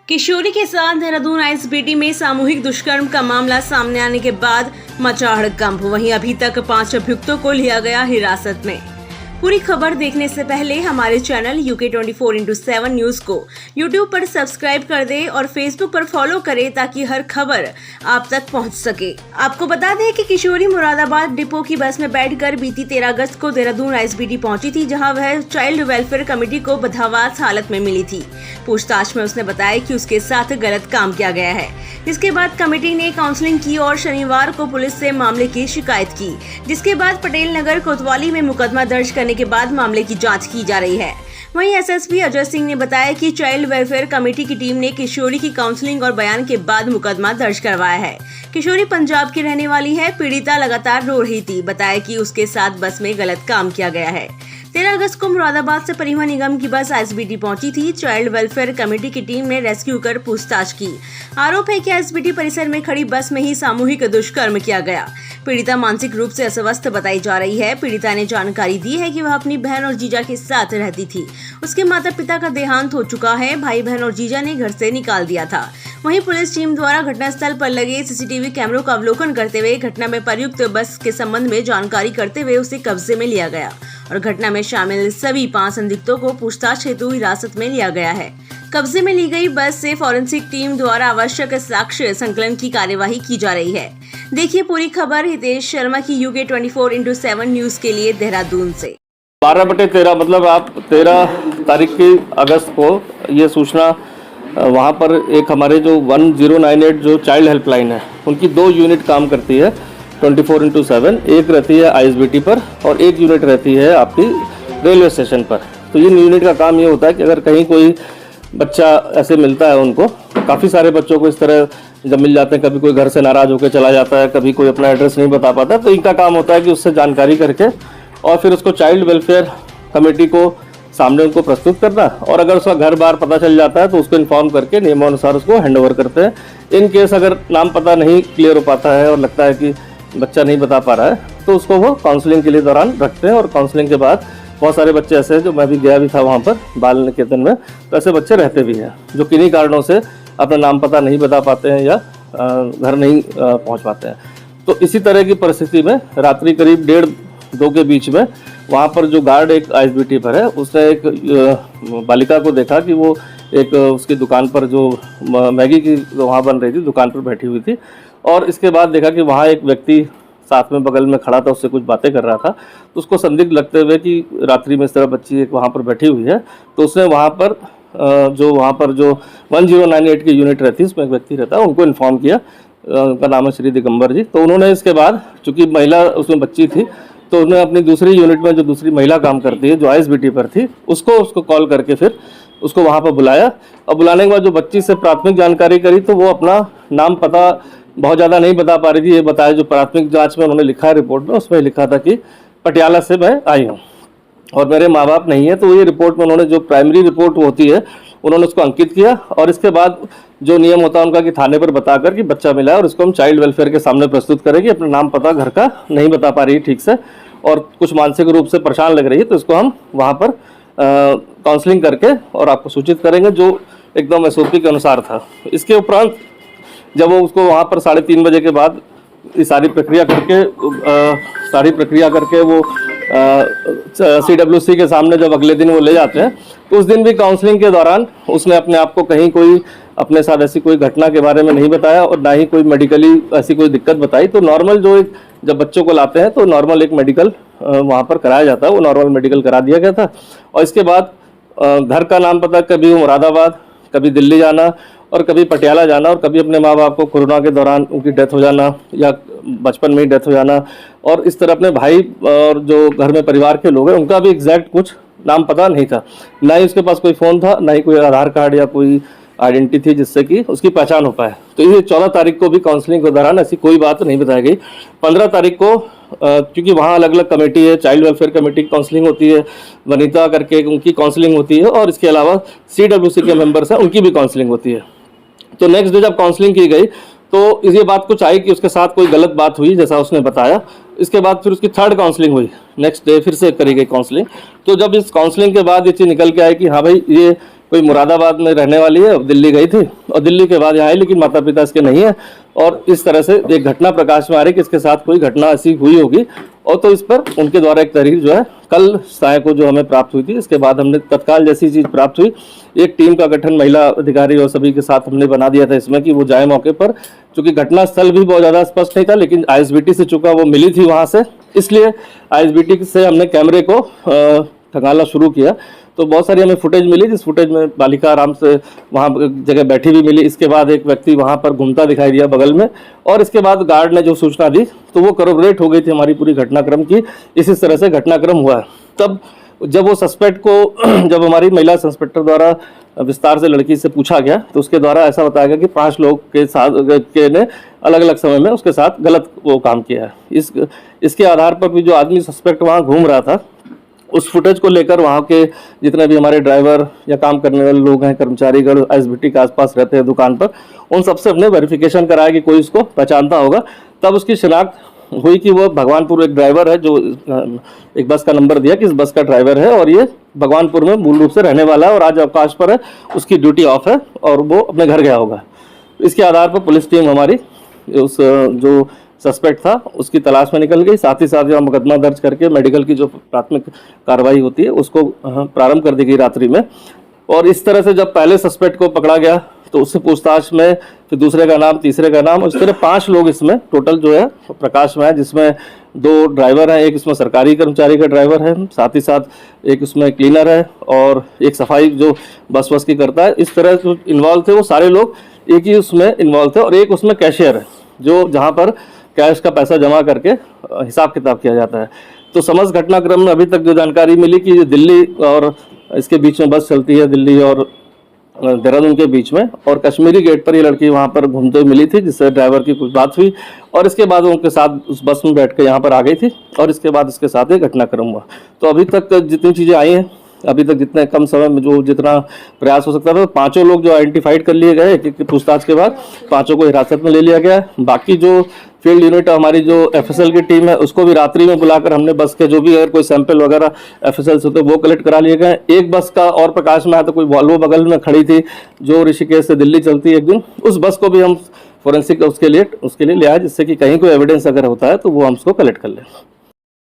किशोरी के साथ देहरादून आईएसबीटी में सामूहिक दुष्कर्म का मामला सामने आने के बाद मचा हड़कंप। वहीं अभी तक 5 अभियुक्तों को लिया गया हिरासत में। पूरी खबर देखने से पहले हमारे चैनल UK 24/7 न्यूज को YouTube पर सब्सक्राइब कर दें और Facebook पर फॉलो करें ताकि हर खबर आप तक पहुंच सके। आपको बता दें कि किशोरी मुरादाबाद डिपो की बस में बैठकर बीती 13 अगस्त को देहरादून आईएसबीटी पहुंची थी, जहां वह चाइल्ड वेलफेयर कमेटी को बदहवास हालत में मिली थी। पूछताछ में उसने बताया कि उसके साथ गलत काम किया गया है, जिसके बाद कमेटी ने काउंसलिंग की और शनिवार को पुलिस से मामले की शिकायत की, जिसके बाद पटेल नगर कोतवाली में मुकदमा दर्ज करने के बाद मामले की जांच की जा रही है। वहीं एसएसपी अजय सिंह ने बताया कि चाइल्ड वेलफेयर कमेटी की टीम ने किशोरी की काउंसलिंग और बयान के बाद मुकदमा दर्ज करवाया है। किशोरी पंजाब की रहने वाली है। पीड़िता लगातार रो रही थी। बताया कि उसके साथ बस में गलत काम किया गया है। 13 अगस्त को मुरादाबाद से परिवहन निगम की बस आईएसबीटी पहुंची थी। चाइल्ड वेलफेयर कमेटी की टीम ने रेस्क्यू कर पूछताछ की। आरोप है कि आईएसबीटी परिसर में खड़ी बस में ही सामूहिक दुष्कर्म किया गया। पीड़िता मानसिक रूप से अस्वस्थ बताई जा रही है। पीड़िता ने जानकारी दी है कि वह अपनी बहन और जीजा के साथ रहती थी। उसके माता पिता का देहांत हो चुका है। भाई बहन और जीजा ने घर से निकाल दिया था। वहीं पुलिस टीम द्वारा घटनास्थल पर लगे सीसीटीवी कैमरों का अवलोकन करते हुए घटना में प्रयुक्त बस के संबंध में जानकारी करते हुए उसे कब्जे में लिया गया और घटना में शामिल सभी 5 संदिग्धों को पूछताछ हेतु हिरासत में लिया गया है। कब्जे में ली गई बस से फॉरेंसिक टीम द्वारा आवश्यक साक्ष्य संकलन की कार्यवाही की जा रही है। देखिए पूरी खबर हितेश शर्मा की UK 24/7 न्यूज के लिए देहरादून से। 12/13 मतलब आप 13 तारीख की अगस्त को ये सूचना वहाँ पर एक हमारे जो 1098 जो चाइल्ड हेल्पलाइन है उनकी 2 यूनिट काम करती है 24/7। एक रहती है आईएसबीटी पर और एक यूनिट रहती है आपकी रेलवे स्टेशन पर। तो इन यूनिट का काम ये होता है कि अगर कहीं कोई बच्चा ऐसे मिलता है उनको, काफ़ी सारे बच्चों को इस तरह जब मिल जाते हैं, कभी कोई घर से नाराज़ होकर चला जाता है, कभी कोई अपना एड्रेस नहीं बता पाता, तो इनका काम होता है कि उससे जानकारी करके और फिर उसको चाइल्ड वेलफेयर कमेटी को सामने उनको प्रस्तुत करना, और अगर उसका घर बार पता चल जाता है तो उसको इन्फॉर्म करके नियमानुसार उसको हैंड ओवर करते हैं। इन केस अगर नाम पता नहीं क्लियर हो पाता है और लगता है कि बच्चा नहीं बता पा रहा है तो उसको वो काउंसलिंग के लिए दौरान रखते हैं। और काउंसलिंग के बाद बहुत सारे बच्चे ऐसे हैं, जो मैं भी गया भी था वहाँ पर बाल निकेतन में, तो ऐसे बच्चे रहते भी हैं जो किन्हीं कारणों से अपना नाम पता नहीं बता पाते हैं या घर नहीं पहुँच पाते हैं। तो इसी तरह की परिस्थिति में रात्रि करीब 1:30-2 के बीच में वहाँ पर जो गार्ड एक आईएसबीटी पर है, उसने एक बालिका को देखा कि वो एक उसकी दुकान पर जो मैगी की वहाँ बन रही थी दुकान पर बैठी हुई थी, और इसके बाद देखा कि वहाँ एक व्यक्ति साथ में बगल में खड़ा था, उससे कुछ बातें कर रहा था। तो उसको संदिग्ध लगते हुए कि रात्रि में इस तरह बच्ची एक वहाँ पर बैठी हुई है, तो उसने वहाँ पर जो 1098 की यूनिट रहती है उसमें एक व्यक्ति रहता है, उनको इन्फॉर्म किया। उनका नाम है श्री दिगंबर जी। तो उन्होंने इसके बाद, चूँकि महिला उसमें बच्ची थी, तो उन्होंने अपनी दूसरी यूनिट में जो दूसरी महिला काम करती है जो आईएसबीटी पर थी, उसको कॉल करके फिर उसको वहाँ पर बुलाया। और बुलाने के बाद जो बच्ची से प्राथमिक जानकारी करी तो वो अपना नाम पता बहुत ज़्यादा नहीं बता पा रही थी। ये बताया जो प्राथमिक जांच में उन्होंने लिखा है रिपोर्ट में, उसमें लिखा था कि पटियाला से मैं आई हूँ और मेरे माँ बाप नहीं है। तो ये रिपोर्ट में उन्होंने जो प्राइमरी रिपोर्ट होती है उन्होंने उसको अंकित किया, और इसके बाद जो नियम होता है उनका कि थाने पर बताकर कि बच्चा मिला है और इसको हम चाइल्ड वेलफेयर के सामने प्रस्तुत करेंगे, अपना नाम पता घर का नहीं बता पा रही ठीक से और कुछ मानसिक रूप से परेशान लग रही है, तो इसको हम वहाँ पर काउंसलिंग करके और आपको सूचित करेंगे, जो एकदम एसओपी के अनुसार था। इसके उपरांत जब वो उसको वहाँ पर 3:30 बजे के बाद ये सारी प्रक्रिया करके वो CWC के सामने जब अगले दिन वो ले जाते हैं, तो उस दिन भी काउंसलिंग के दौरान उसने अपने आप को कहीं कोई अपने साथ ऐसी कोई घटना के बारे में नहीं बताया और ना ही कोई मेडिकली ऐसी कोई दिक्कत बताई। तो नॉर्मल जो एक जब बच्चों को लाते हैं तो नॉर्मल एक मेडिकल वहाँ पर कराया जाता है, वो नॉर्मल मेडिकल करा दिया गया था। और इसके बाद घर का नाम पता, कभी वो मुरादाबाद, कभी दिल्ली जाना और कभी पटियाला जाना, और कभी अपने माँ बाप को कोरोना के दौरान उनकी डेथ हो जाना या बचपन में ही डेथ हो जाना, और इस तरह अपने भाई और जो घर में परिवार के लोग हैं उनका भी एग्जैक्ट कुछ नाम पता नहीं था। ना ही उसके पास कोई फ़ोन था, ना ही कोई आधार कार्ड या कोई आइडेंटिटी थी जिससे कि उसकी पहचान हो पाए। तो ये 14 तारीख को भी काउंसलिंग के दौरान ऐसी कोई बात नहीं बताई गई। 15 तारीख को क्योंकि वहाँ अलग अलग कमेटी है, चाइल्ड वेलफेयर कमेटी की काउंसलिंग होती है, वनिता करके उनकी काउंसलिंग होती है, और इसके अलावा CWC के मेंबर्स हैं उनकी भी काउंसलिंग होती है। तो नेक्स्ट डे जब काउंसलिंग की गई तो ये बात कुछ आई कि उसके साथ कोई गलत बात हुई जैसा उसने बताया। इसके बाद फिर उसकी 3rd काउंसलिंग हुई, नेक्स्ट डे फिर से करी गई काउंसलिंग। तो जब इस काउंसलिंग के बाद ये चीज़ निकल के आई कि हाँ भाई ये कोई मुरादाबाद में रहने वाली है, दिल्ली गई थी और दिल्ली के बाद यहाँ आई, लेकिन माता पिता इसके नहीं है। और इस तरह से एक घटना प्रकाश में आ रही कि इसके साथ कोई घटना ऐसी हुई होगी। और तो इस पर उनके द्वारा एक तहरीर जो है कल साय को जो हमें प्राप्त हुई थी, इसके बाद हमने तत्काल जैसी चीज़ प्राप्त हुई, एक टीम का गठन महिला अधिकारी और सभी के साथ हमने बना दिया था इसमें कि वो जाए मौके पर। चूँकि घटना स्थल भी बहुत ज़्यादा स्पष्ट नहीं था, लेकिन ISBT से चूँकि वो मिली थी वहाँ से, इसलिए ISBT से हमने कैमरे को खंगालना शुरू किया। तो बहुत सारी हमें फुटेज मिली, जिस फुटेज में बालिका आराम से वहाँ जगह बैठी भी मिली। इसके बाद एक व्यक्ति वहाँ पर घूमता दिखाई दिया बगल में, और इसके बाद गार्ड ने जो सूचना दी तो वो कॉरपोरेट हो गई थी हमारी पूरी घटनाक्रम की। इसी तरह से घटनाक्रम हुआ है। तब जब वो सस्पेक्ट को जब हमारी महिला इंस्पेक्टर द्वारा विस्तार से लड़की से पूछा गया तो उसके द्वारा ऐसा बताया गया कि 5 लोग के साथ ने अलग अलग समय में उसके साथ गलत वो काम किया है। इसके आधार पर भी जो आदमी सस्पेक्ट वहाँ घूम रहा था, उस फुटेज को लेकर वहाँ के जितने भी हमारे ड्राइवर या काम करने वाले लोग हैं, कर्मचारीगण ISBT के आसपास रहते हैं दुकान पर, उन सबसे हमने वेरिफिकेशन कराया कि कोई इसको पहचानता होगा। तब उसकी शिनाख्त हुई कि वो भगवानपुर एक ड्राइवर है, जो एक बस का नंबर दिया कि इस बस का ड्राइवर है और ये भगवानपुर में मूल रूप से रहने वाला है और आज अवकाश पर है, उसकी ड्यूटी ऑफ है और वो अपने घर गया होगा। इसके आधार पर पुलिस टीम हमारी उस जो सस्पेक्ट था उसकी तलाश में निकल गई। साथ ही साथ यहाँ मुकदमा दर्ज करके मेडिकल की जो प्राथमिक कार्रवाई होती है उसको प्रारंभ कर दी गई रात्रि में। और इस तरह से जब पहले सस्पेक्ट को पकड़ा गया तो उससे पूछताछ में फिर दूसरे का नाम, तीसरे का नाम, और इस तरह 5 लोग इसमें टोटल जो है प्रकाश में है, जिसमें 2 ड्राइवर हैं, एक इसमें सरकारी कर्मचारी का ड्राइवर है, साथ ही साथ एक उसमें क्लीनर है और एक सफाई जो बस की करता है। इस तरह जो इन्वॉल्व थे वो सारे लोग एक ही उसमें इन्वॉल्व थे, और एक उसमें कैशियर है जो जहाँ पर कैश का पैसा जमा करके हिसाब किताब किया जाता है। तो समस्त घटनाक्रम में अभी तक जो जानकारी मिली कि दिल्ली और इसके बीच में बस चलती है, दिल्ली और देहरादून के बीच में, और कश्मीरी गेट पर ये लड़की वहाँ पर घूमते हुए मिली थी, जिससे ड्राइवर की कुछ बात हुई और इसके बाद उनके साथ उस बस में बैठ के यहाँ पर आ गई थी और इसके बाद इसके साथ एक घटनाक्रम हुआ। तो अभी तक जितनी चीज़ें आई हैं, अभी तक जितने कम समय में जो जितना प्रयास हो सकता था, 5 लोग जो आइडेंटिफाइड कर लिए गए, एक पूछताछ के बाद 5 को हिरासत में ले लिया गया। बाकी जो फील्ड यूनिट हमारी जो FSL की टीम है उसको भी रात्रि में बुलाकर हमने बस के जो भी अगर कोई सैंपल वगैरह FSL से होते वो कलेक्ट करा लिए गए। एक बस का और प्रकाश में आया तो कोई वॉल्वो बगल में खड़ी थी जो ऋषिकेश से दिल्ली चलती है एक दिन, उस बस को भी हम फोरेंसिक उसके लिए ले आए, जिससे कि कहीं कोई एविडेंस अगर होता है तो वो हम उसको कलेक्ट कर लें।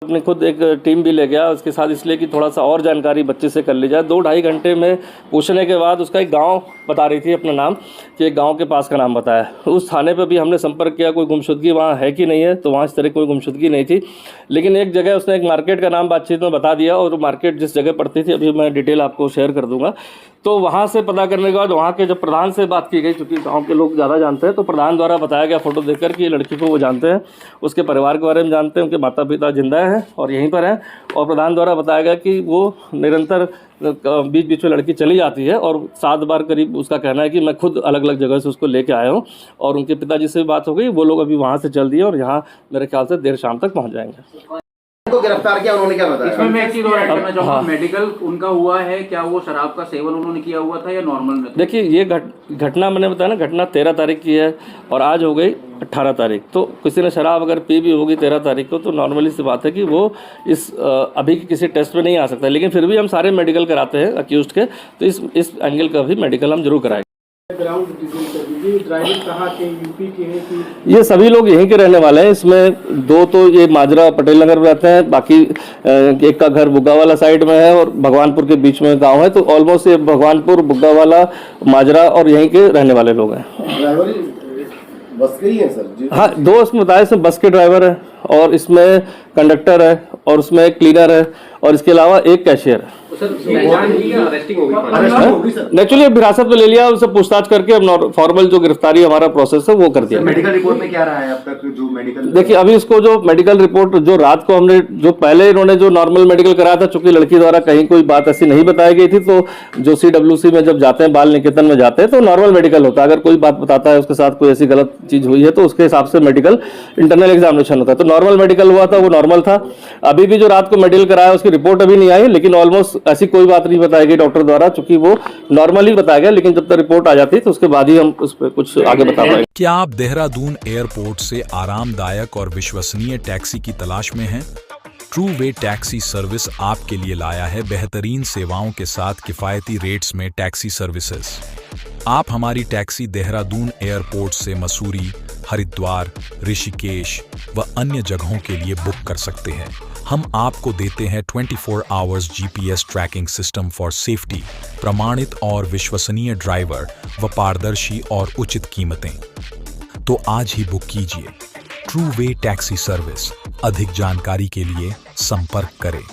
अपने खुद एक टीम भी ले गया उसके साथ, इसलिए कि थोड़ा सा और जानकारी बच्चे से कर ली जाए। 2-2.5 घंटे में पूछने के बाद उसका एक गांव बता रही थी अपना नाम, कि एक गांव के पास का नाम बताया। उस थाने पे भी हमने संपर्क किया, कोई गुमशुदगी वहाँ है कि नहीं है, तो वहाँ इस तरह कोई गुमशुदगी नहीं थी। लेकिन एक जगह उसने एक मार्केट का नाम बातचीत में बता दिया, और मार्केट जिस जगह पड़ती थी अभी मैं डिटेल आपको शेयर कर दूँगा। तो वहाँ से पता करने के बाद वहाँ के जब प्रधान से बात की गई, चूँकि गाँव के लोग ज़्यादा जानते हैं, तो प्रधान द्वारा बताया गया फ़ोटो देखकर कि लड़की को वो जानते हैं, उसके परिवार के बारे में जानते हैं, उनके माता पिता जिंदा हैं और यहीं पर हैं। और प्रधान द्वारा बताया गया कि वो निरंतर बीच बीच में लड़की चली जाती है और 7 बार करीब उसका कहना है कि मैं खुद अलग अलग जगह से उसको लेके आया हूँ। और उनके पिताजी से भी बात हो गई, वो लोग अभी वहाँ से चल दिए और यहाँ मेरे ख्याल से देर शाम तक पहुँच जाएंगे। को गिरफ्तार किया, उन्होंने क्या बताया? इसमें मैं एक चीज और ऐड करना चाहूँगा, मेडिकल उनका हुआ है, क्या वो शराब का सेवन उन्होंने किया हुआ था या नॉर्मल में? देखिए, ये घटना मैंने बताया ना, घटना 13 तारीख की है और आज हो गई 18 तारीख। तो किसी ने शराब अगर पी भी होगी 13 तारीख को, तो नॉर्मली सी बात है कि वो इस अभी किसी टेस्ट में नहीं आ सकता। लेकिन फिर भी हम सारे मेडिकल कराते हैं अक्यूज्ड के, तो इस एंगल का भी मेडिकल हम जरूर कराएंगे। ड्राइवर कहाँ के, यूपी के हैं कि? ये सभी लोग यहीं के रहने वाले हैं। इसमें 2 तो ये माजरा पटेल नगर में रहते हैं, बाकी एक का घर बुग्गावाला साइड में है और भगवानपुर के बीच में गांव है। तो ऑलमोस्ट ये भगवानपुर, बुग्गावाला, माजरा और यहीं के रहने वाले लोग हैं। ड्राइवर बस के ही है सर जी? हाँ, 2 इसमें बताए, इसमें बस के ड्राइवर है और इसमें कंडक्टर है और उसमें एक क्लीनर है और इसके अलावा एक कैशियर है। नेचुरली अब हिरासत में ले लिया, उनसे पूछताछ करके अब फॉर्मल जो गिरफ्तारी हमारा प्रोसेस है वो कर दिया। मेडिकल रिपोर्ट में क्या रहा है अब तक जो मेडिकल? देखिए, अभी इसको जो मेडिकल रिपोर्ट जो रात को हमने जो पहले इन्होंने जो नॉर्मल मेडिकल कराया था, चूंकि लड़की द्वारा कहीं कोई बात ऐसी नहीं बताई गई थी, तो जो CWC में जब जाते हैं, बाल निकेतन में जाते हैं, तो नॉर्मल मेडिकल होता है। अगर कोई बात बताता है उसके साथ कोई ऐसी गलत चीज हुई है तो उसके हिसाब से मेडिकल इंटरनल एग्जामिनेशन होता है। तो नॉर्मल मेडिकल हुआ था, वो नॉर्मल था। अभी भी जो रात को मेडिकल कराया उसकी रिपोर्ट अभी नहीं आई, लेकिन ऑलमोस्ट ऐसी कोई बात नहीं बताई गई डॉक्टर द्वारा, चूंकि वो नॉर्मली बताया गया। लेकिन जब तक रिपोर्ट आ जाती तो उसके बाद ही हम उस पर कुछ आगे बता पाएंगे। क्या आप देहरादून एयरपोर्ट से आरामदायक और विश्वसनीय टैक्सी की तलाश में हैं? ट्रू वे टैक्सी सर्विस आपके लिए लाया है बेहतरीन सेवाओं के साथ किफ़ायती रेट्स में टैक्सी सर्विसेज। आप हमारी टैक्सी देहरादून एयरपोर्ट से मसूरी, हरिद्वार, ऋषिकेश व अन्य जगहों के लिए बुक कर सकते हैं। हम आपको देते हैं 24 hours GPS tracking system for safety, प्रमाणित और विश्वसनीय ड्राइवर व पारदर्शी और उचित कीमतें। तो आज ही बुक कीजिए ट्रू वे टैक्सी सर्विस। अधिक जानकारी के लिए संपर्क करें।